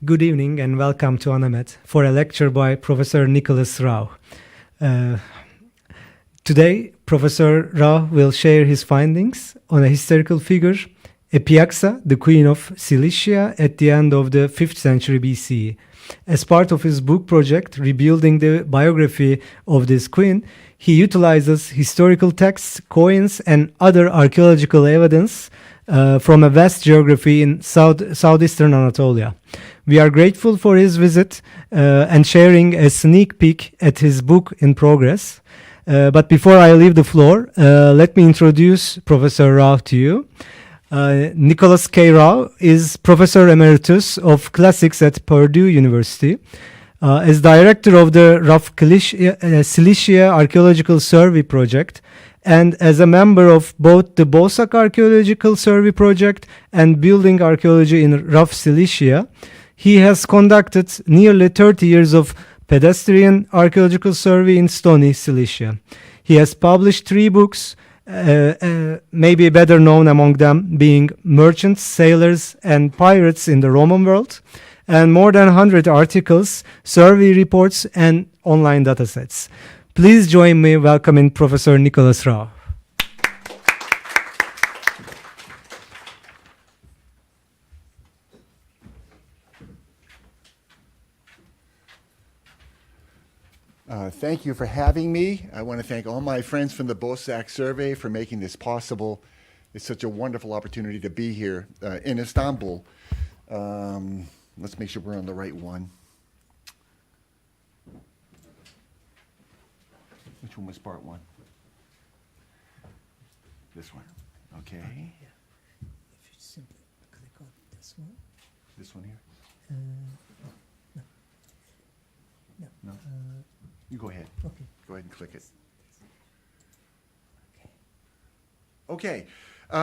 Good evening and welcome to ANAMED for a lecture by Professor Nicholas Rauh. Today, Professor Rauh will share his findings on a historical figure, Epyaxa, the queen of Cilicia at the end of the 5th century BCE. As part of his book project, Rebuilding the Biography of this Queen, he utilizes historical texts, coins, and other archaeological evidence from a vast geography in southeastern Anatolia. We are grateful for his visit and sharing a sneak peek at his book in progress. But before I leave the floor, let me introduce Professor Rauh to you. Nicholas K. Rauh is Professor Emeritus of Classics at Purdue University. As Director of the Rauh Cilicia Archaeological Survey Project, and as a member of both the Boğsak Archaeological Survey Project and Building Archaeology in Rauh Cilicia, he has conducted nearly 30 years of pedestrian archaeological survey in stony Cilicia. He has published 3 books, maybe better known among them being Merchants, Sailors, and Pirates in the Roman World, and more than 100 articles, survey reports, and online datasets. Please join me welcoming Professor Nicholas Rauh. Thank you for having me. I want to thank all my friends from the Boğsak Survey for making this possible. It's such a wonderful opportunity to be here in Istanbul. Let's make sure we're on the right one. Which one was part 1? This one. Okay. Yeah. If you simply click on this one. This one here? No. No? You go ahead. Okay. Go ahead and click it. Okay. What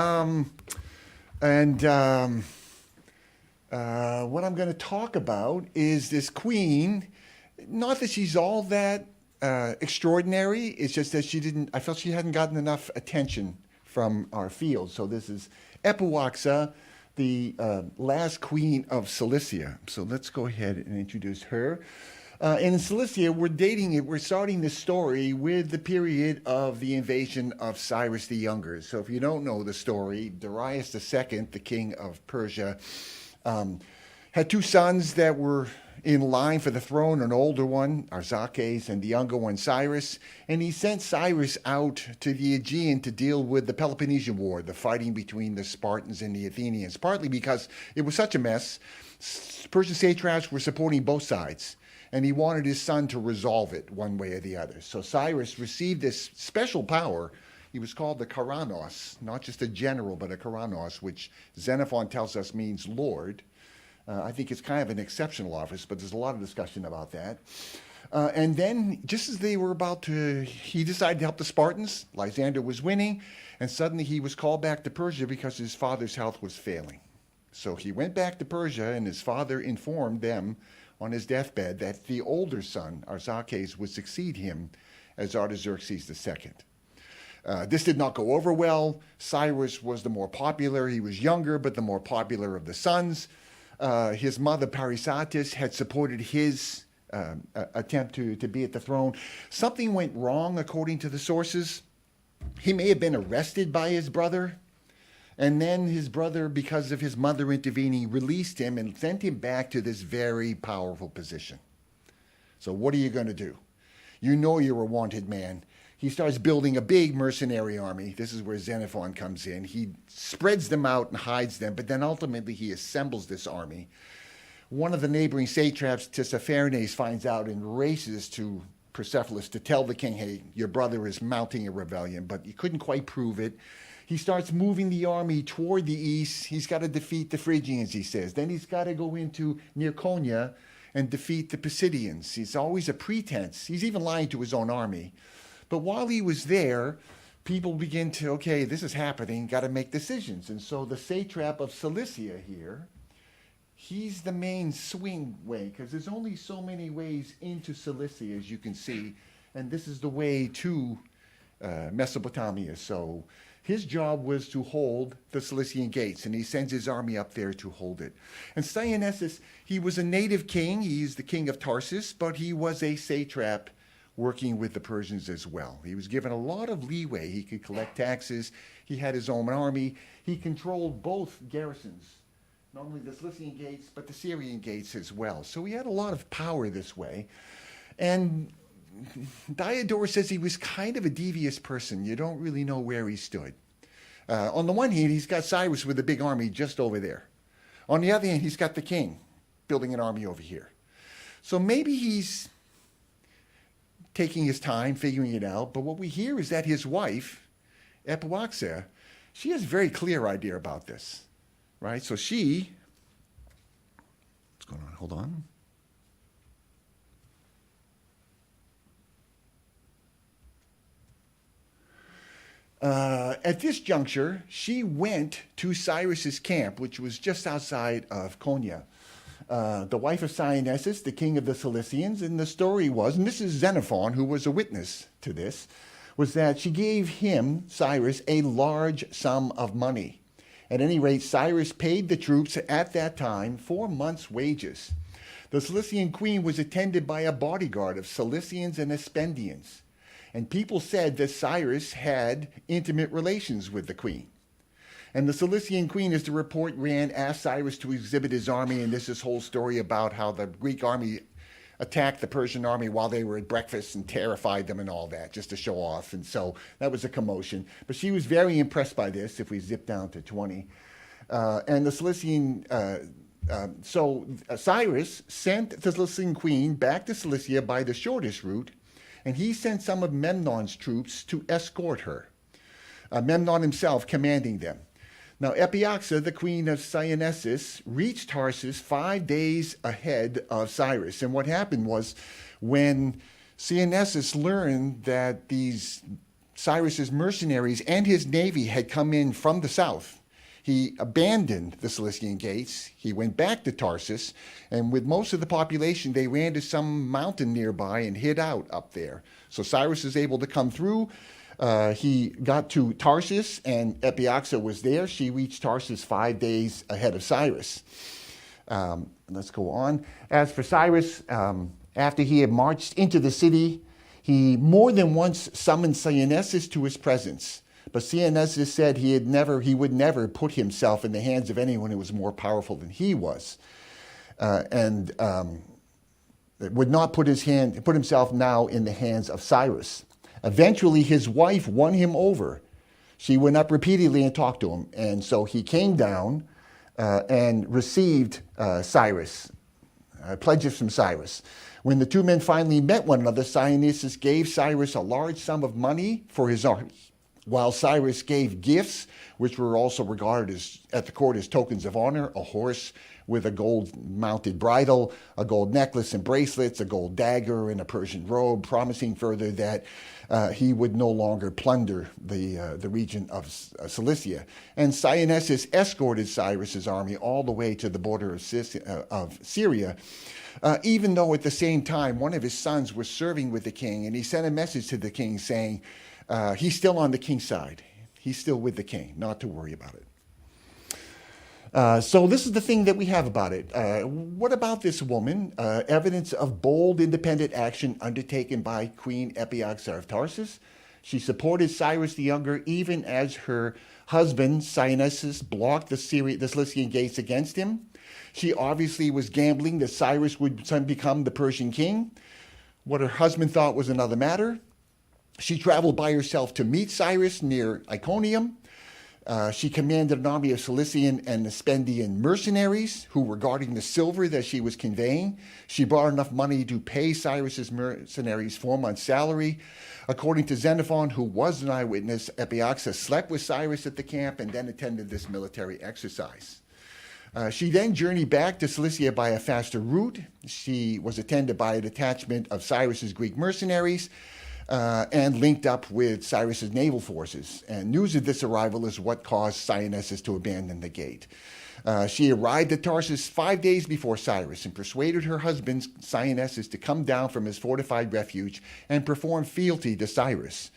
I'm going to talk about is this queen. Not that she's all that extraordinary. It's just that I felt she hadn't gotten enough attention from our field. So this is Epyaxa, the last queen of Cilicia. So let's go ahead and introduce her. And in Cilicia, we're starting this story with the period of the invasion of Cyrus the Younger. So if you don't know the story, Darius II, the king of Persia, had 2 sons that were in line for the throne, an older one, Artaxerxes, and the younger one, Cyrus. And he sent Cyrus out to the Aegean to deal with the Peloponnesian War, the fighting between the Spartans and the Athenians, partly because it was such a mess. Persian satraps were supporting both sides, and he wanted his son to resolve it one way or the other. So Cyrus received this special power. He was called the Karanos, not just a general, but a Karanos, which Xenophon tells us means Lord. I think it's kind of an exceptional office, but there's a lot of discussion about that. And then, just as they were he decided to help the Spartans. Lysander was winning, and suddenly he was called back to Persia because his father's health was failing. So he went back to Persia, and his father informed them on his deathbed that the older son, Artaxerxes, would succeed him as Artaxerxes II. This did not go over well. Cyrus was the more popular. He was younger, but the more popular of the sons. His mother, Parysatis, had supported his attempt to be at the throne. Something went wrong, according to the sources. He may have been arrested by his brother, and then his brother, because of his mother intervening, released him and sent him back to this very powerful position. So what are you going to do? You know you're a wanted man. He starts building a big mercenary army. This is where Xenophon comes in. He spreads them out and hides them, but then ultimately he assembles this army. One of the neighboring satraps, Tissaphernes, finds out and races to Persepolis to tell the king, hey, your brother is mounting a rebellion, but he couldn't quite prove it. He starts moving the army toward the east. He's got to defeat the Phrygians, he says. Then he's got to go into near Konya and defeat the Pisidians. It's always a pretense. He's even lying to his own army. But while he was there, people begin to, okay, this is happening, got to make decisions. And so the satrap of Cilicia here, he's the main swing way, because there's only so many ways into Cilicia, as you can see, and this is the way to Mesopotamia. So His job was to hold the Cilician gates, and he sends his army up there to hold it. And Syennesis, he was a native king. He's the king of Tarsus, but he was a satrap working with the Persians as well. He was given a lot of leeway. He could collect taxes. He had his own army. He controlled both garrisons, not only the Cilician gates, but the Syrian gates as well. So he had a lot of power this way. And Diodor says he was kind of a devious person. You don't really know where he stood. On the one hand, he's got Cyrus with a big army just over there. On the other hand, he's got the king building an army over here. So maybe he's taking his time, figuring it out. But what we hear is that his wife, Epyaxa, she has a very clear idea about this, right? So she, what's going on? Hold on. At this juncture, she went to Cyrus's camp, which was just outside of Konya. The wife of Syennesis, the king of the Cilicians, and the story was, and this is Xenophon, who was a witness to this, was that she gave him, Cyrus, a large sum of money. At any rate, Cyrus paid the troops at that time 4 months' wages. The Cilician queen was attended by a bodyguard of Cilicians and Aspendians. And people said that Cyrus had intimate relations with the queen. And the Cilician queen, as the report ran, asked Cyrus to exhibit his army, and this whole story about how the Greek army attacked the Persian army while they were at breakfast and terrified them and all that, just to show off. And so that was a commotion. But she was very impressed by this, if we zip down to 20. And the Cilician, Cyrus sent the Cilician queen back to Cilicia by the shortest route, and he sent some of Memnon's troops to escort her, Memnon himself commanding them. Now, Epyaxa, the queen of Syennesis, reached Tarsus 5 days ahead of Cyrus. And what happened was, when Syennesis learned that these Cyrus's mercenaries and his navy had come in from the south, he abandoned the Cilician gates. He went back to Tarsus, and with most of the population, they ran to some mountain nearby and hid out up there. So Cyrus is able to come through. He got to Tarsus, and Epyaxa was there. She reached Tarsus 5 days ahead of Cyrus. Let's go on. As for Cyrus, after he had marched into the city, he more than once summoned Syennesis to his presence. But Syennesis said he would never put himself in the hands of anyone who was more powerful than he was, and would not put himself now in the hands of Cyrus. Eventually, his wife won him over. She went up repeatedly and talked to him, and so he came down and received pledges from Cyrus. When the two men finally met one another, Syennesis gave Cyrus a large sum of money for his army, while Cyrus gave gifts, which were also regarded at the court as tokens of honor: a horse with a gold-mounted bridle, a gold necklace and bracelets, a gold dagger, and a Persian robe, promising further that he would no longer plunder the region of Cilicia. And Syennesis escorted Cyrus's army all the way to the border of Syria, even though at the same time one of his sons was serving with the king, and he sent a message to the king saying, he's still on the king's side. He's still with the king, not to worry about it. So this is the thing that we have about it. What about this woman? Evidence of bold, independent action undertaken by Queen Epyaxa of Tarsus. She supported Cyrus the Younger even as her husband, Syennesis, blocked the Cilician gates against him. She obviously was gambling that Cyrus would become the Persian king. What her husband thought was another matter. She traveled by herself to meet Cyrus near Iconium. She commanded an army of Cilician and Aspendian mercenaries who were guarding the silver that she was conveying. She brought enough money to pay Cyrus's mercenaries 4 months' salary. According to Xenophon, who was an eyewitness, Epyaxa slept with Cyrus at the camp and then attended this military exercise. She then journeyed back to Cilicia by a faster route. She was attended by a detachment of Cyrus's Greek mercenaries, and linked up with Cyrus's naval forces. And news of this arrival is what caused Syennesis to abandon the gate. She arrived at Tarsus 5 days before Cyrus and persuaded her husband, Syennesis, to come down from his fortified refuge and perform fealty to Cyrus.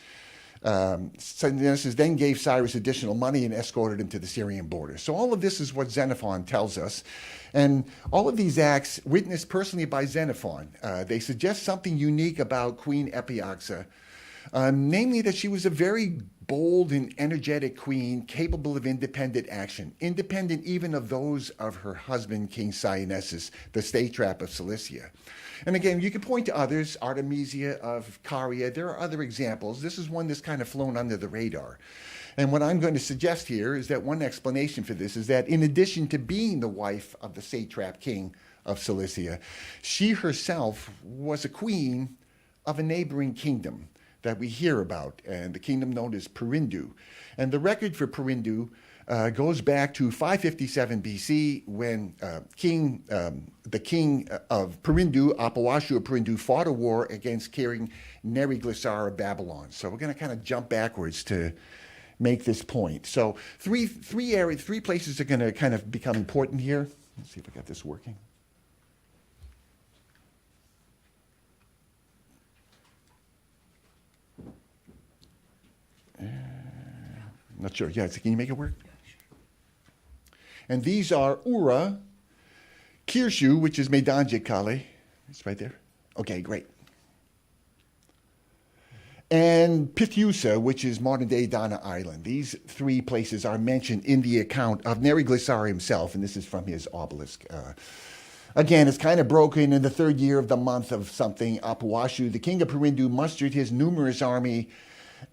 Syennesis then gave Cyrus additional money and escorted him to the Syrian border. So all of this is what Xenophon tells us. And all of these acts, witnessed personally by Xenophon, they suggest something unique about Queen Epyaxa, namely that she was a very bold and energetic queen capable of independent action, independent even of those of her husband, King Syennesis, the satrap of Cilicia. And again, you can point to others, Artemisia of Caria. There are other examples. This is one that's kind of flown under the radar. And what I'm going to suggest here is that one explanation for this is that in addition to being the wife of the satrap king of Cilicia, she herself was a queen of a neighboring kingdom that we hear about, and the kingdom known as Perindu. And the record for Perindu goes back to 557 BC when the king of Perindu, Apawashu of Perindu, fought a war against King Neriglissar of Babylon. So we're going to kind of jump backwards to make this point. So three places are going to kind of become important here. Let's see if I got this working. Not sure. Yeah, can you make it work? And these are Ura, Kirshu, which is Meydancık Kale. It's right there. Okay, great. And Pithiusa, which is modern-day Dana Island. These three places are mentioned in the account of Neriglissar himself, and this is from his obelisk. Again, it's kind of broken in the third year of the month of something. Apawashu, the king of Perindu, mustered his numerous army,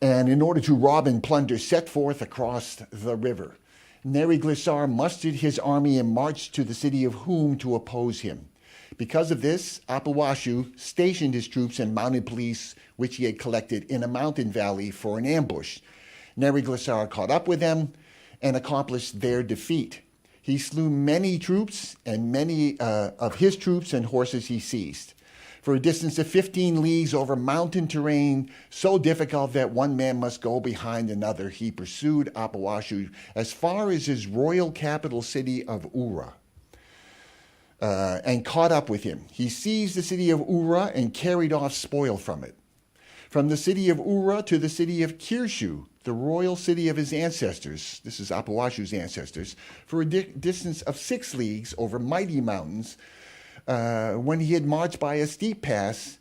and in order to rob and plunder, set forth across the river. Neriglissar mustered his army and marched to the city of Hum to oppose him. Because of this, Apawashu stationed his troops and mounted police, which he had collected in a mountain valley, for an ambush. Neriglissar caught up with them and accomplished their defeat. He slew many troops, and many of his troops and horses he seized. For a distance of 15 leagues over mountain terrain, so difficult that one man must go behind another, he pursued Apawashu as far as his royal capital city of Ura, and caught up with him. He seized the city of Ura and carried off spoil from it. From the city of Ura to the city of Kirshu, the royal city of his ancestors, this is Apawashu's ancestors, for a distance of 6 leagues over mighty mountains. When he had marched by a steep pass,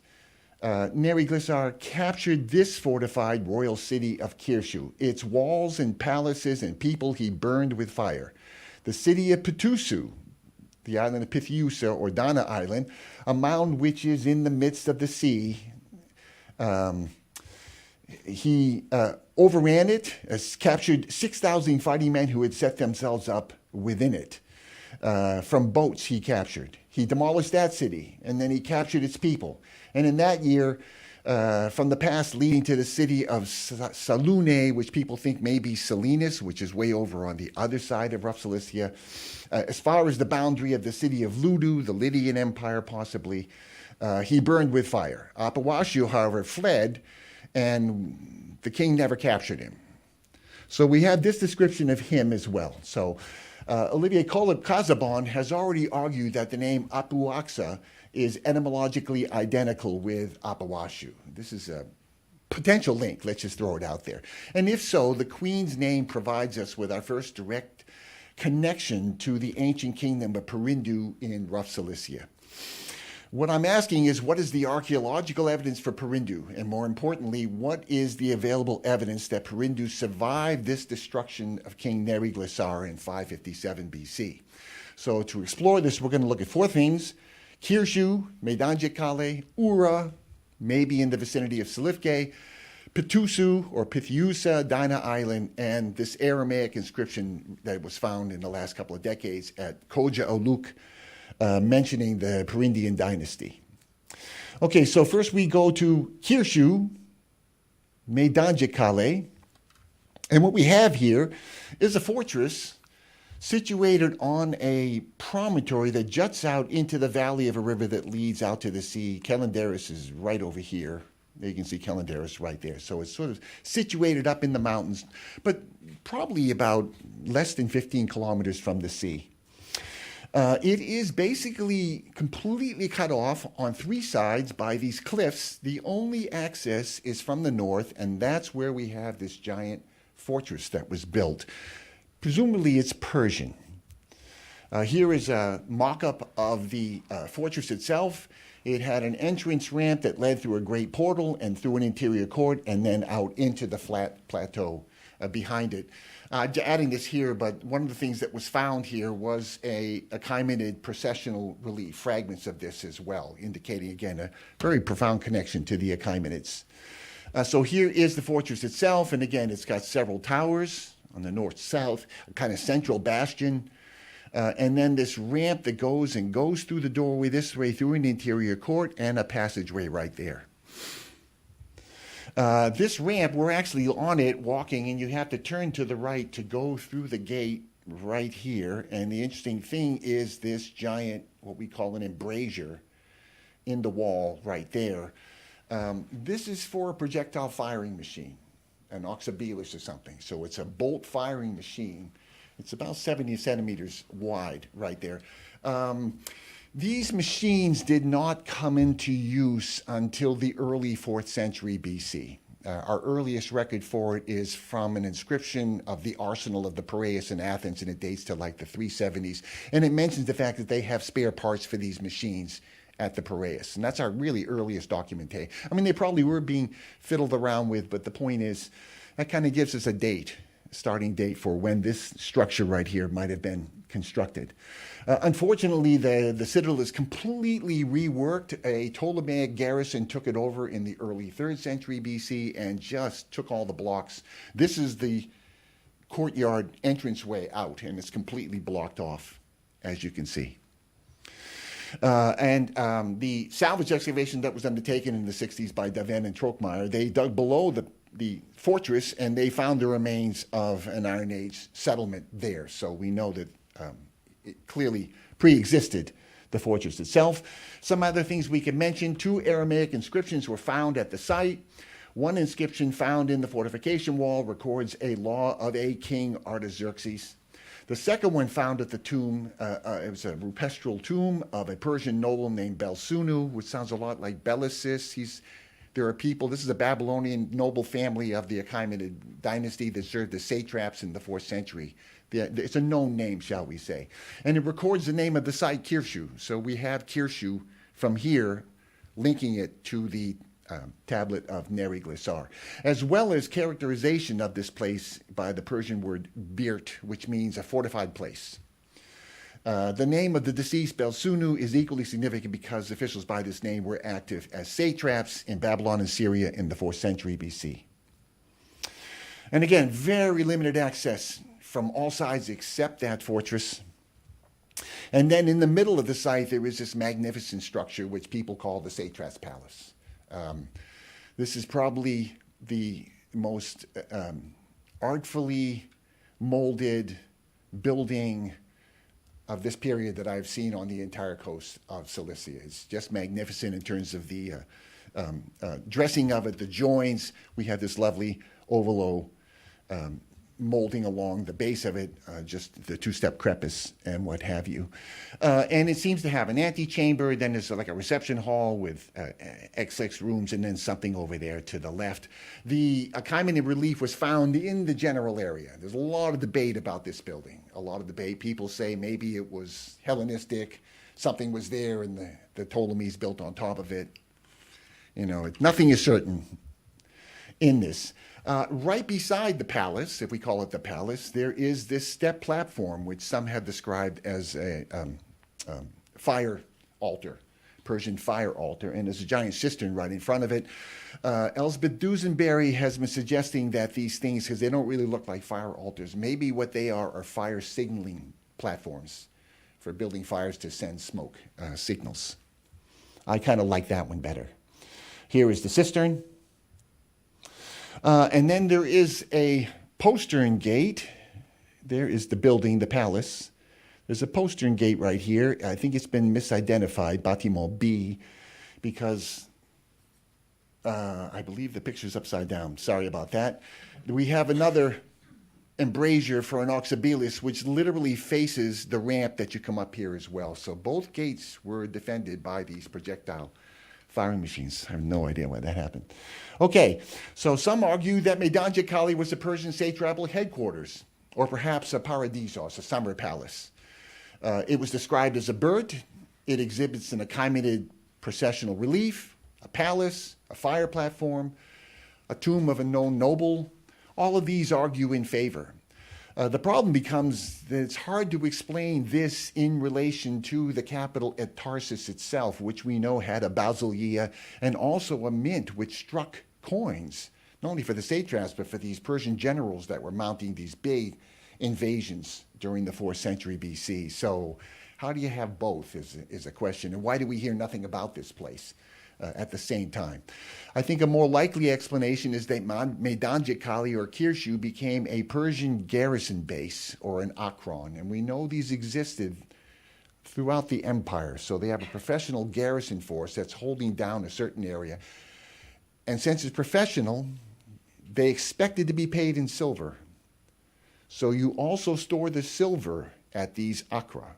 Neriglissar captured this fortified royal city of Kirshu. Its walls and palaces and people he burned with fire. The city of Pitusu, the island of Pithiusa or Dana Island, a mound which is in the midst of the sea. He overran it, captured 6,000 fighting men who had set themselves up within it. From boats he captured. He demolished that city, and then he captured its people. And in that year, from the pass leading to the city of Salune, which people think may be Selinus, which is way over on the other side of rough Cilicia, as far as the boundary of the city of Ludu, the Lydian Empire possibly, he burned with fire. Apawashu, however, fled, and the king never captured him. So we have this description of him as well. So Olivier Casabon has already argued that the name Epyaxa is etymologically identical with Apawashu. This is a potential link. Let's just throw it out there. And if so, the queen's name provides us with our first direct connection to the ancient kingdom of Perindu in rough Cilicia. What I'm asking is, what is the archaeological evidence for Perindu? And more importantly, what is the available evidence that Perindu survived this destruction of King Neriglissar in 557 BC? So to explore this, we're going to look at 4 things: Kirshu, Meydancık Kale, Ura, maybe in the vicinity of Silifke, Pitusu or Pithiusa, Dana Island, and this Aramaic inscription that was found in the last couple of decades at Koja Oluk, mentioning the Perindian dynasty. Okay, so first we go to Kirshu, Meydancık Kale, and what we have here is a fortress situated on a promontory that juts out into the valley of a river that leads out to the sea. Kelendaris is right over here. You can see Kelendaris right there. So it's sort of situated up in the mountains, but probably about less than 15 kilometers from the sea. It is basically completely cut off on three sides by these cliffs. The only access is from the north, and that's where we have this giant fortress that was built. Presumably it's Persian. Here is a mock-up of the fortress itself. It had an entrance ramp that led through a great portal and through an interior court and then out into the flat plateau behind it. Adding this here, but one of the things that was found here was a Achaemenid processional relief, fragments of this as well, indicating, again, a very profound connection to the Achaemenids. So here is the fortress itself, and again, it's got several towers on the north-south, a kind of central bastion, and then this ramp that goes through the doorway this way, through an interior court, and a passageway right there. This ramp, we're actually on it walking, and you have to turn to the right to go through the gate right here. And the interesting thing is this giant, what we call an embrasure in the wall right there. This is for a projectile firing machine, an oxybelis or something. So it's a bolt firing machine. It's about 70 centimeters wide right there. These machines did not come into use until the early 4th century BC. Our earliest record for it is from an inscription of the arsenal of the Piraeus in Athens, and it dates to like the 370s. And it mentions the fact that they have spare parts for these machines at the Piraeus. And that's our really earliest documentation. I mean, they probably were being fiddled around with, but the point is, that kind of gives us a date, starting date for when this structure right here might have been constructed. Unfortunately, the citadel is completely reworked. A Ptolemaic garrison took it over in the early 3rd century BC and just took all the blocks. This is the courtyard entranceway out, and it's completely blocked off, as you can see. The salvage excavation that was undertaken in the 60s by Daven and Trokmeier, they dug below the fortress, and they found the remains of an Iron Age settlement there. So we know that it clearly pre-existed the fortress itself. Some other things we can mention: 2 Aramaic inscriptions were found at the site. One inscription found in the fortification wall records a law of a king Artaxerxes. The second one found at the tomb, it was a rupestral tomb of a Persian noble named Belsunu, which sounds a lot like Bellicis. There are people, this is a Babylonian noble family of the Achaemenid dynasty that served as satraps in the 4th century. It's a known name, shall we say. And it records the name of the site, Kirshu. So we have Kirshu from here, linking it to the tablet of Neri Glissar, as well as characterization of this place by the Persian word birt, which means a fortified place. The name of the deceased, Belsunu, is equally significant because officials by this name were active as satraps in Babylon and Syria in the 4th century BC. And again, very limited access from all sides except that fortress. And then in the middle of the site, there is this magnificent structure which people call the Satrap's Palace. This is probably the most artfully molded building of this period that I've seen on the entire coast of Cilicia. It's just magnificent in terms of the dressing of it, the joins. We have this lovely ovalo molding along the base of it, just the 2-step crepice and what have you. And it seems to have an antechamber, then there's like a reception hall with XX rooms, and then something over there to the left. The Achaemenid relief was found in the general area. There's a lot of debate about this building. A lot of debate. People say maybe it was Hellenistic, something was there and the Ptolemies built on top of it. You know, nothing is certain in this. Right beside the palace, if we call it the palace, there is this step platform, which some have described as a fire altar, Persian fire altar, and there's a giant cistern right in front of it. Elsbeth Dusenberry has been suggesting that these things, because they don't really look like fire altars, maybe what they are fire signaling platforms for building fires to send smoke signals. I kind of like that one better. Here is the cistern. And then there is a postern gate. There is the building, the palace. There's a postern gate right here. I think it's been misidentified, Bâtiment B, because I believe the picture's upside down. Sorry about that. We have another embrasure for an auxiliaris, which literally faces the ramp that you come up here as well. So both gates were defended by these projectile firing machines. I have no idea why that happened. Okay, so some argue that Meydancık Kale was the Persian satrapal headquarters, or perhaps a paradisos, a summer palace. It was described as a bird. It exhibits an Achaemenid processional relief, a palace, a fire platform, a tomb of a known noble. All of these argue in favor. The problem becomes that it's hard to explain this in relation to the capital at Tarsus itself, which we know had a basileia and also a mint which struck coins, not only for the satraps, but for these Persian generals that were mounting these big invasions during the 4th century BC. So how do you have both is a question. And why do we hear nothing about this place at the same time? I think a more likely explanation is that Meydancık Kale or Kirshu became a Persian garrison base or an akron. And we know these existed throughout the empire. So they have a professional garrison force that's holding down a certain area. And since it's professional, they expected to be paid in silver. So you also store the silver at these akra.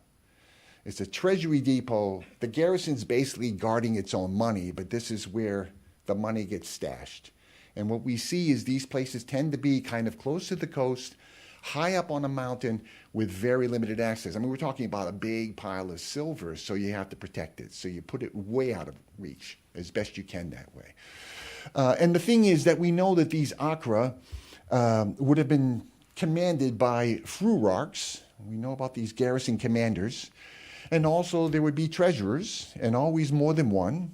It's a treasury depot. The garrison's basically guarding its own money, but this is where the money gets stashed. And what we see is these places tend to be kind of close to the coast, high up on a mountain with very limited access. I mean, we're talking about a big pile of silver, so you have to protect it. So you put it way out of reach as best you can that way. And the thing is that we know that these akra would have been commanded by frurarchs. We know about these garrison commanders. And also there would be treasurers, and always more than one,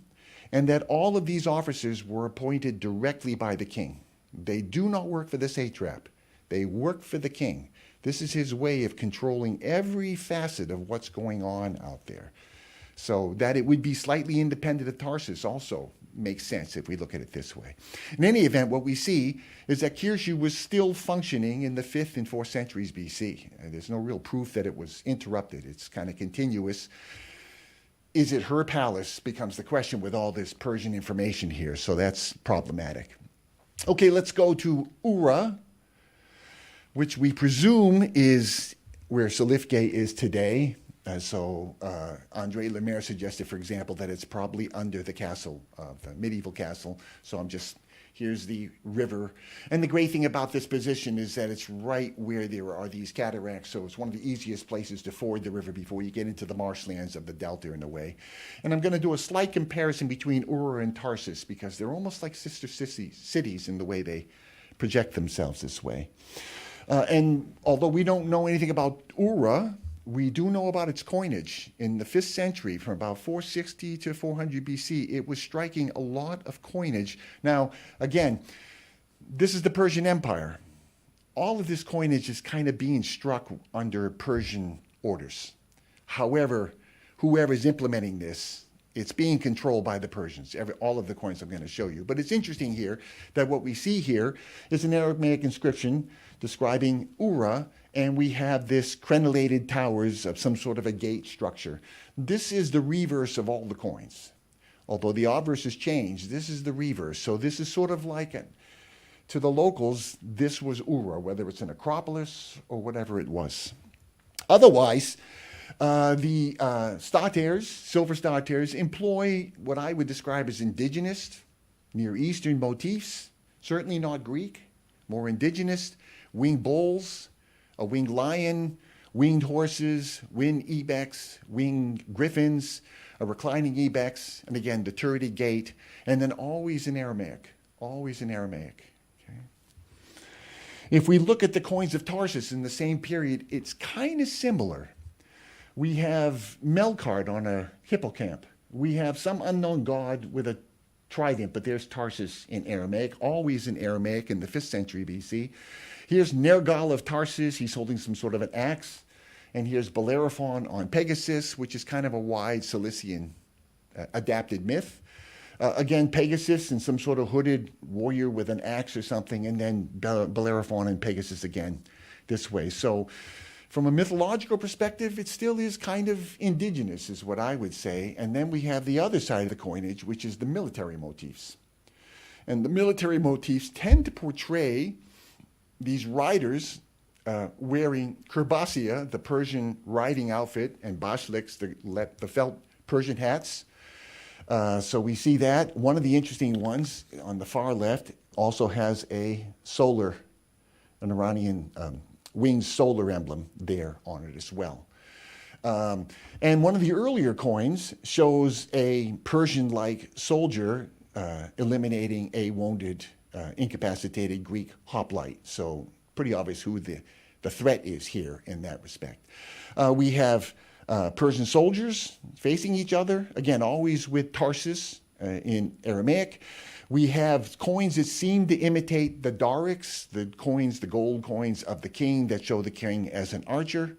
and that all of these officers were appointed directly by the king. They do not work for the satrap. They work for the king. This is his way of controlling every facet of what's going on out there. So that it would be slightly independent of Tarsus also makes sense if we look at it this way. In any event, what we see is that Kirshu was still functioning in the 5th and 4th centuries BC. There's no real proof that it was interrupted. It's kind of continuous. Is it her palace becomes the question with all this Persian information here, so that's problematic. Okay, let's go to Ura, which we presume is where Silifke is today. So André Lemaire suggested, for example, that it's probably under the castle, the medieval castle. So here's the river. And the great thing about this position is that it's right where there are these cataracts. So it's one of the easiest places to ford the river before you get into the marshlands of the delta in a way. And I'm going to do a slight comparison between Ura and Tarsus because they're almost like sister cities in the way they project themselves this way. And although we don't know anything about Ura, we do know about its coinage. In the 5th century, from about 460 to 400 BC, it was striking a lot of coinage. Now, again, this is the Persian Empire. All of this coinage is kind of being struck under Persian orders. However, whoever's implementing this, it's being controlled by the Persians, all of the coins I'm going to show you. But it's interesting here that what we see here is an Aramaic inscription describing Ura, and we have this crenellated towers of some sort of a gate structure. This is the reverse of all the coins. Although the obverse has changed, this is the reverse. So this is sort of like to the locals, this was Ura, whether it's an acropolis or whatever it was. Otherwise, the staters, silver staters, employ what I would describe as indigenous, Near Eastern motifs, certainly not Greek, more indigenous, winged bulls, a winged lion, winged horses, winged ibex, winged griffins, a reclining ibex, and again, the turreted gate, and then always in Aramaic, always in Aramaic. Okay? If we look at the coins of Tarsus in the same period, it's kind of similar. We have Melkart on a hippocamp. We have some unknown god with a trident, but there's Tarsus in Aramaic, always in Aramaic in the 5th century BC. Here's Nergal of Tarsus. He's holding some sort of an axe. And here's Bellerophon on Pegasus, which is kind of a wide Cilician adapted myth. Again, Pegasus and some sort of hooded warrior with an axe or something, and then Bellerophon and Pegasus again this way. So from a mythological perspective, it still is kind of indigenous, is what I would say. And then we have the other side of the coinage, which is the military motifs. And the military motifs tend to portray these riders wearing kirbasia, the Persian riding outfit, and bashliks, the felt Persian hats. So we see that. One of the interesting ones on the far left also has an Iranian winged solar emblem there on it as well. And one of the earlier coins shows a Persian-like soldier eliminating a wounded, incapacitated Greek hoplite. So pretty obvious who the threat is here in that respect. We have Persian soldiers facing each other, again, always with Tarsus in Aramaic. We have coins that seem to imitate the darics, the gold coins of the king that show the king as an archer.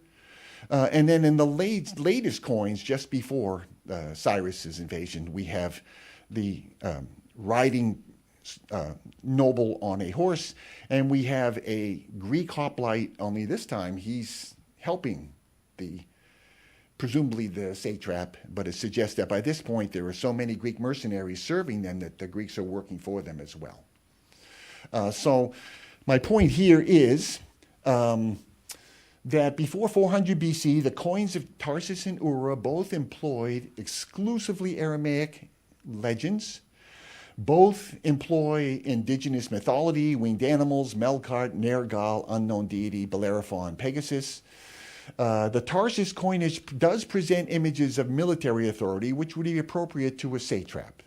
And then in the latest coins, just before Cyrus's invasion, we have the riding noble on a horse, and we have a Greek hoplite, only this time he's helping presumably the satrap, but it suggests that by this point there are so many Greek mercenaries serving them that the Greeks are working for them as well. So my point here is that before 400 BC, the coins of Tarsus and Ura both employed exclusively Aramaic legends. Both employ indigenous mythology, winged animals, Melkart, Nergal, unknown deity, Bellerophon, Pegasus. The Tarsus coinage does present images of military authority, which would be appropriate to a satrap.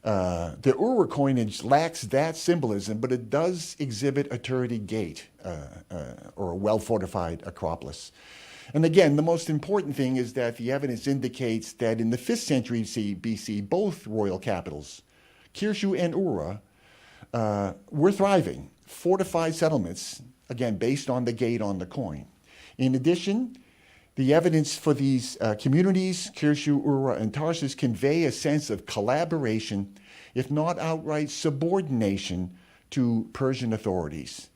The Ura coinage lacks that symbolism, but it does exhibit a turreted gate or a well-fortified acropolis. And again, the most important thing is that the evidence indicates that in the 5th century BC, both royal capitals, Kirshu and Ura, were thriving, fortified settlements, again, based on the gate on the coin. In addition, the evidence for these communities, Kirshu, Ura, and Tarsus, convey a sense of collaboration, if not outright subordination, to Persian authorities.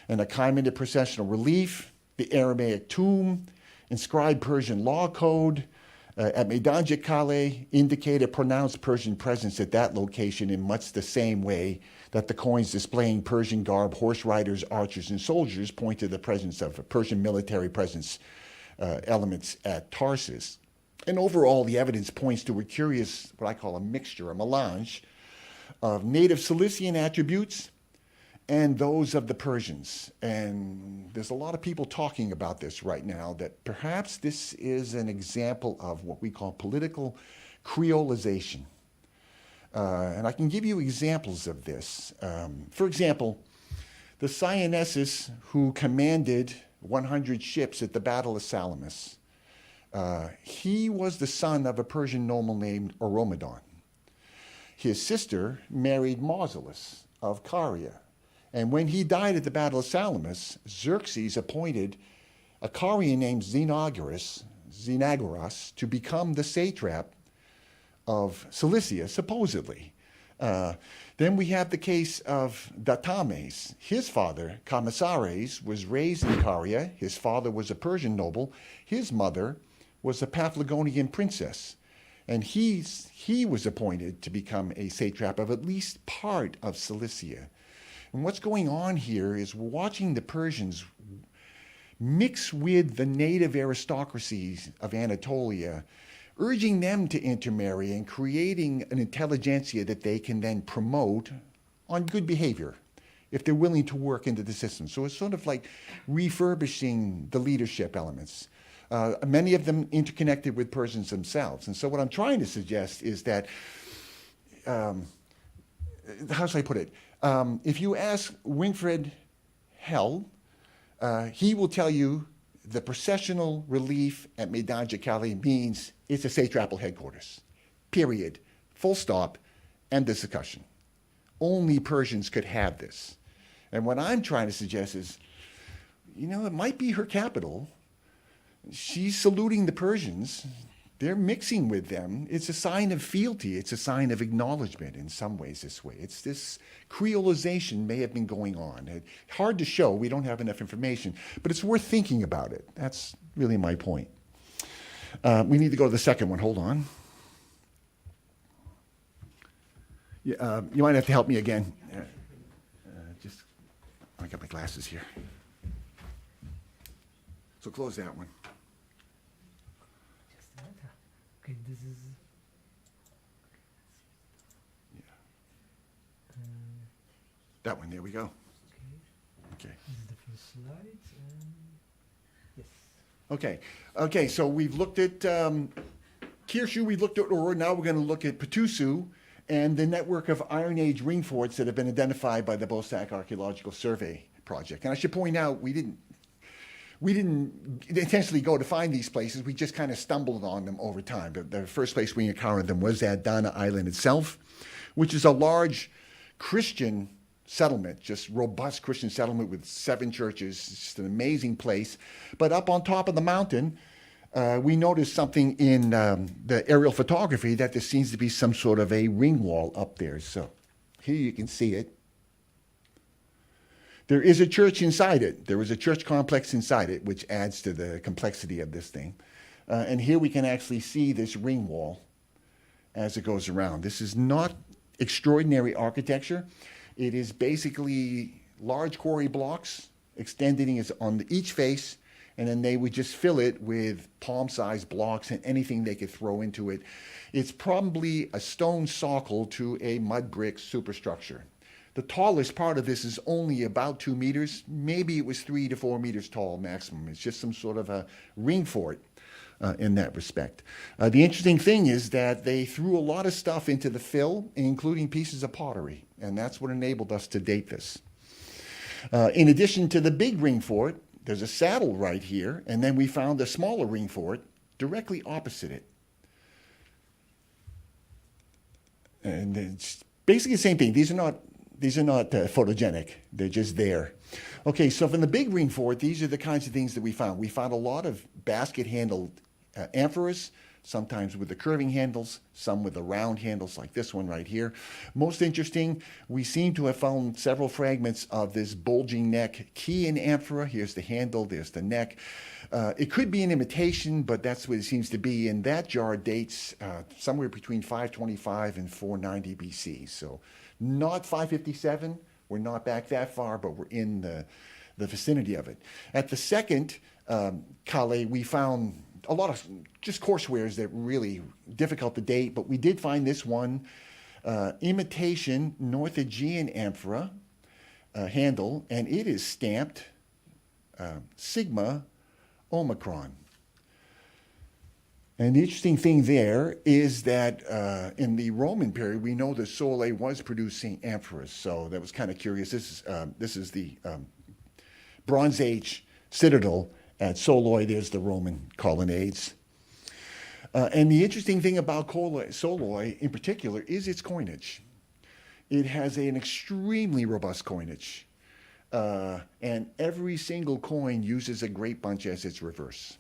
An Achaemenid processional relief, the Aramaic tomb, inscribed Persian law code at Meydancık Kale indicate a pronounced Persian presence at that location in much the same way that the coins displaying Persian garb, horse riders, archers, and soldiers point to the presence of a Persian military presence elements at Tarsus. And overall, the evidence points to a curious, what I call a mixture, a melange of native Cilician attributes and those of the Persians. And there's a lot of people talking about this right now, that perhaps this is an example of what we call political creolization. And I can give you examples of this. For example, the Syennesis, who commanded 100 ships at the Battle of Salamis, he was the son of a Persian noble named Eurymedon. His sister married Mausolus of Caria. And when he died at the Battle of Salamis, Xerxes appointed a Carian named Xenagoras to become the satrap of Cilicia, supposedly. Then we have the case of Datames. His father, Camisares, was raised in Caria. His father was a Persian noble. His mother was a Paphlagonian princess. And he was appointed to become a satrap of at least part of Cilicia. And what's going on here is we're watching the Persians mix with the native aristocracies of Anatolia, urging them to intermarry and creating an intelligentsia that they can then promote on good behavior if they're willing to work into the system. So it's sort of like refurbishing the leadership elements. Many of them interconnected with Persians themselves. And so what I'm trying to suggest is that, how should I put it? If you ask Winfried Hell, he will tell you the processional relief at Meydancık Kale means it's a satrapal headquarters. Period. Full stop. End discussion. Only Persians could have this. And what I'm trying to suggest is, it might be her capital. She's saluting the Persians. They're mixing with them. It's a sign of fealty. It's a sign of acknowledgement in some ways this way. It's this creolization may have been going on. Hard to show. We don't have enough information. But it's worth thinking about it. That's really my point. We need to go to the second one. Hold on. You might have to help me again. I got my glasses here. So close that one. Just that. Okay, this is. That one, there we go. Okay. Okay. This is the first slide. Yes. Okay, so we've looked at Kirshu, we've looked at Ur, now we're going to look at Patusu and the network of Iron Age ring forts that have been identified by the Boğsak Archaeological Survey Project. And I should point out, we didn't intentionally go to find these places, we just kind of stumbled on them over time. But the first place we encountered them was at Dana Island itself, which is a large Christian settlement, just robust Christian settlement with 7 churches. It's just an amazing place. But up on top of the mountain, we noticed something in the aerial photography that there seems to be some sort of a ring wall up there. So here you can see it. There is a church inside it. There is a church complex inside it, which adds to the complexity of this thing. And here we can actually see this ring wall as it goes around. This is not extraordinary architecture. It is basically large quarry blocks extending on each face, and then they would just fill it with palm-sized blocks and anything they could throw into it. It's probably a stone socle to a mud brick superstructure. The tallest part of this is only about 2 meters. Maybe it was 3 to 4 meters tall maximum. It's just some sort of a ring fort in that respect. The interesting thing is that they threw a lot of stuff into the fill, including pieces of pottery, and that's what enabled us to date this. In addition to the big ring fort, there's a saddle right here, and then we found a smaller ring fort directly opposite it. And it's basically the same thing. These are not photogenic. They're just there. Okay, so from the big ring fort, these are the kinds of things that we found. We found a lot of basket-handled amphoras, sometimes with the curving handles, some with the round handles like this one right here. Most interesting, we seem to have found several fragments of this bulging neck Chian amphora. Here's the handle, there's the neck. It could be an imitation, but that's what it seems to be. And that jar dates somewhere between 525 and 490 BC. So not 557, we're not back that far, but we're in the vicinity of it. At the second Kale, we found a lot of just courseware that were really difficult to date, but we did find this one, imitation North Aegean amphora handle, and it is stamped Sigma Omicron. And the interesting thing there is that in the Roman period, we know that Sole was producing amphoras, so that was kind of curious. This is the Bronze Age citadel at Soloi. There's the Roman colonnades. And the interesting thing about Soloi in particular is its coinage. It has an extremely robust coinage. And every single coin uses a grape bunch as its reverse.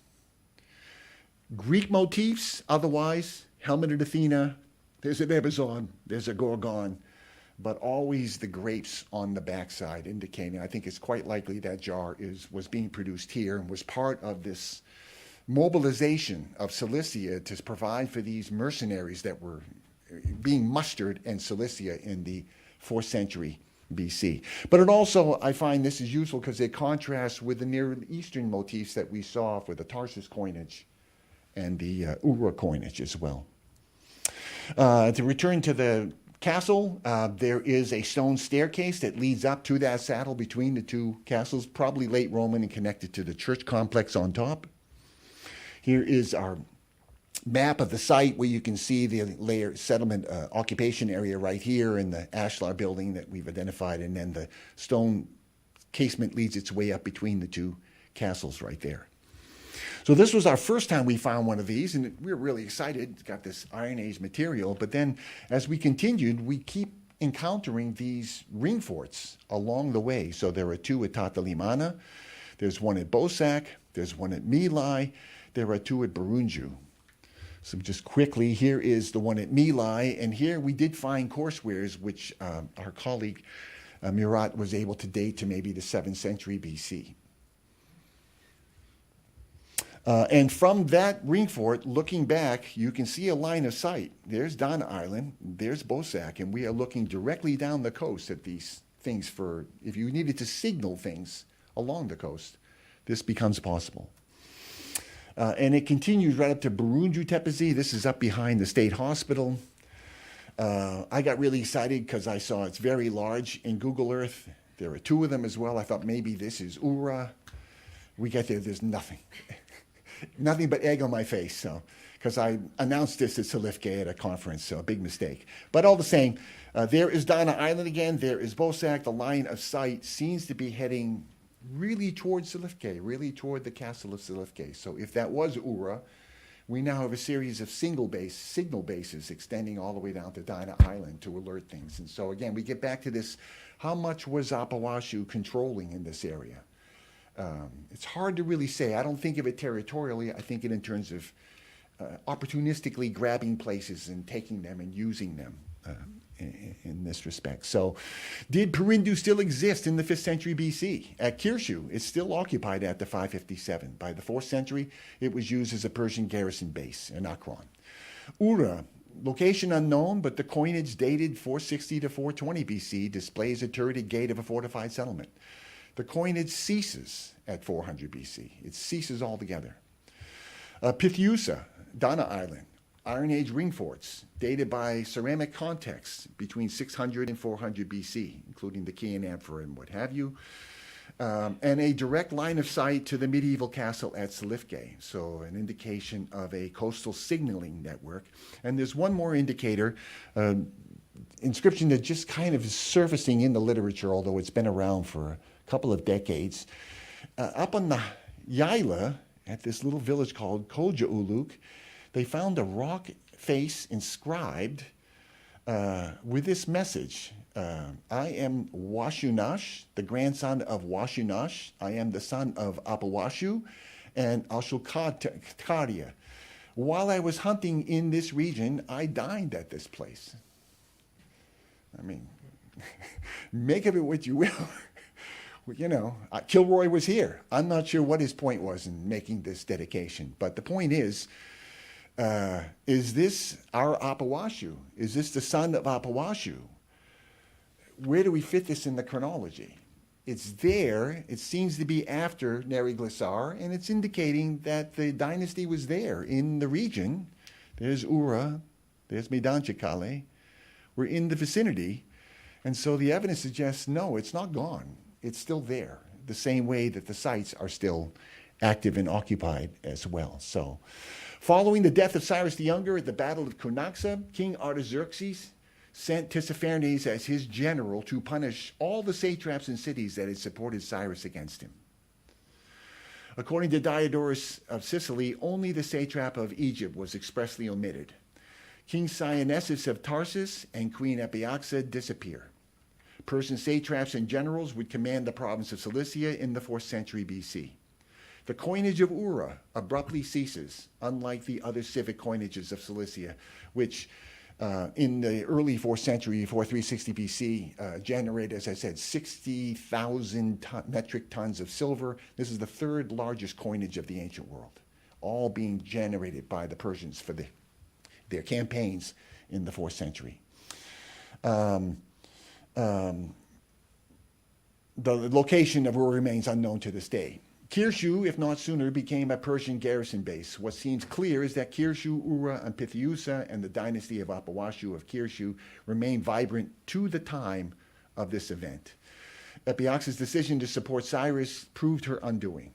Greek motifs, otherwise, helmet of Athena, there's a Nebazon, there's a Gorgon, but always the grapes on the backside, indicating I think it's quite likely that jar was being produced here and was part of this mobilization of Cilicia to provide for these mercenaries that were being mustered in Cilicia in the 4th century BC. But it also, I find this is useful because it contrasts with the Near Eastern motifs that we saw for the Tarsus coinage and the Ura coinage as well. To return to the castle, there is a stone staircase that leads up to that saddle between the two castles, probably late Roman and connected to the church complex on top. Here is our map of the site where you can see the layer settlement occupation area right here in the ashlar building that we've identified, and then the stone casement leads its way up between the two castles right there. So this was our first time we found one of these, and we were really excited. It's got this Iron Age material, but then as we continued, we keep encountering these ring forts along the way. So there are 2 at Tatalimana, there's one at Boğsak, there's one at Milai, there are 2 at Barunju. So just quickly, here is the one at Milai, and here we did find coursewares, which our colleague Murat was able to date to maybe the 7th century BC. And from that ring fort, looking back, you can see a line of sight. There's Dana Island, there's Boğsak, and we are looking directly down the coast at these things for, if you needed to signal things along the coast, this becomes possible. And it continues right up to Burunju Tepesi. This is up behind the state hospital. I got really excited because I saw it's very large in Google Earth. There are two of them as well. I thought maybe this is Ura. We get there, there's nothing. Nothing but egg on my face. So, because I announced this at Cilicia at a conference, so a big mistake. But all the same, there is Dana Island again. There is Boğsak. The line of sight seems to be heading really towards Cilicia, really toward the castle of Cilicia. So if that was Ura, we now have a series of signal bases extending all the way down to Dana Island to alert things. And so again, we get back to this, how much was Apawashu controlling in this area? It's hard to really say. I don't think of it territorially. I think it in terms of opportunistically grabbing places and taking them and using them in this respect. So did Perindu still exist in the 5th century BC? At Kirshu, it's still occupied at the 557. By the 4th century, it was used as a Persian garrison base in Akron. Ura, location unknown, but the coinage dated 460 to 420 BC displays a turreted gate of a fortified settlement. The coinage ceases at 400 BC. It ceases altogether. Pithiusa, Dana Island, Iron Age ring forts, dated by ceramic contexts between 600 and 400 BC, including the Chian Emperor and what have you, and a direct line of sight to the medieval castle at Cilicia, so an indication of a coastal signaling network. And there's one more indicator, inscription that just kind of is surfacing in the literature, although it's been around for a couple of decades. Up on the Yaila, at this little village called Kocauluk, they found a rock face inscribed with this message. I am Washunash, the grandson of Washunash. I am the son of Apawashu and Ashulkaria. While I was hunting in this region, I dined at this place. I mean, make of it what you will. You know, Kilroy was here. I'm not sure what his point was in making this dedication, but the point is this our Apawashu? Is this the son of Apawashu? Where do we fit this in the chronology? It's there. It seems to be after Neri-Glissar, and it's indicating that the dynasty was there in the region. There's Ura, there's Meydancık Kale. We're in the vicinity, and so the evidence suggests, no, it's not gone. It's still there, the same way that the sites are still active and occupied as well. So, following the death of Cyrus the Younger at the Battle of Cunaxa, King Artaxerxes sent Tissaphernes as his general to punish all the satraps and cities that had supported Cyrus against him. According to Diodorus of Sicily, only the satrap of Egypt was expressly omitted. King Syennesis of Tarsus and Queen Epyaxa disappear. Persian satraps and generals would command the province of Cilicia in the 4th century BC. The coinage of Ura abruptly ceases, unlike the other civic coinages of Cilicia, which in the early 4th century, 4360 BC, generated, as I said, 60,000 metric tons of silver. This is the 3rd largest coinage of the ancient world, all being generated by the Persians for their campaigns in the 4th century. The location of Ur remains unknown to this day. Kirshu, if not sooner, became a Persian garrison base. What seems clear is that Kirshu, Ura, and Pithiusa and the dynasty of Apawashu of Kirshu remain vibrant to the time of this event. Epyaxa's decision to support Cyrus proved her undoing.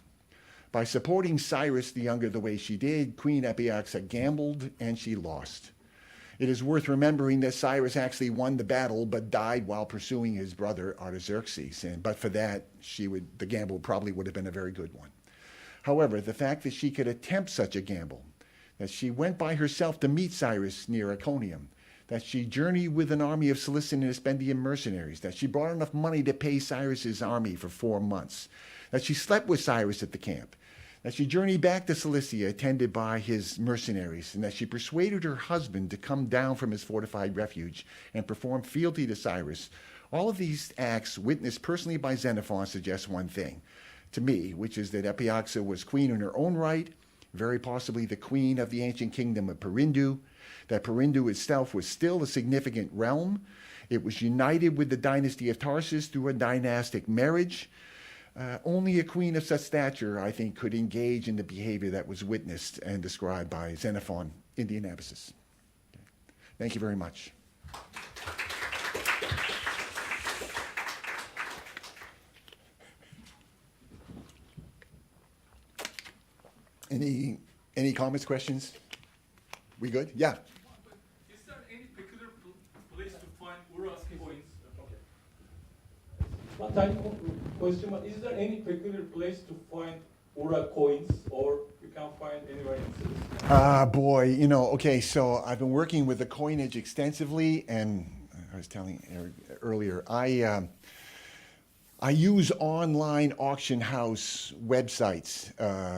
By supporting Cyrus the Younger the way she did, Queen Epyaxa gambled and she lost. It is worth remembering that Cyrus actually won the battle but died while pursuing his brother Artaxerxes, but for that, the gamble probably would have been a very good one. However, the fact that she could attempt such a gamble, that she went by herself to meet Cyrus near Iconium, that she journeyed with an army of Cilician and Aspendian mercenaries, that she brought enough money to pay Cyrus's army for 4 months, that she slept with Cyrus at the camp, that she journeyed back to Cilicia attended by his mercenaries, and that she persuaded her husband to come down from his fortified refuge and perform fealty to Cyrus. All of these acts, witnessed personally by Xenophon, suggest one thing to me, which is that Epyaxa was queen in her own right, very possibly the queen of the ancient kingdom of Perindu, that Perindu itself was still a significant realm. It was united with the dynasty of Tarsus through a dynastic marriage. only a queen of such stature, I think, could engage in the behavior that was witnessed and described by Xenophon in the Anabasis. Thank you very much. Any comments, questions? We good? Yeah. Is there any peculiar place to find Urar's coins? One tiny question: is there any peculiar place to find Urar's coins, or you can find anywhere in Cilicia? Boy, okay, so I've been working with the coinage extensively, and I was telling Eric earlier, I use online auction house websites.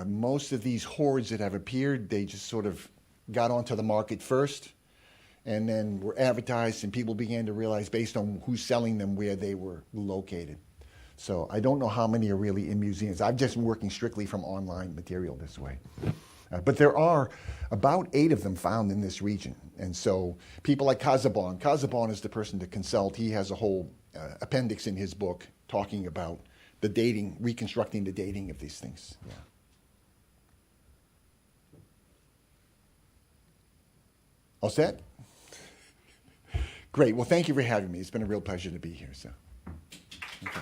Most of these hoards that have appeared, they just sort of got onto the market first, and then were advertised, and people began to realize based on who's selling them where they were located. So I don't know how many are really in museums. I've just been working strictly from online material this way. But there are about 8 of them found in this region. And so people like Casaubon is the person to consult. He has a whole appendix in his book talking about the dating, reconstructing the dating of these things. Yeah. All set? Great. Well, thank you for having me. It's been a real pleasure to be here. So, okay.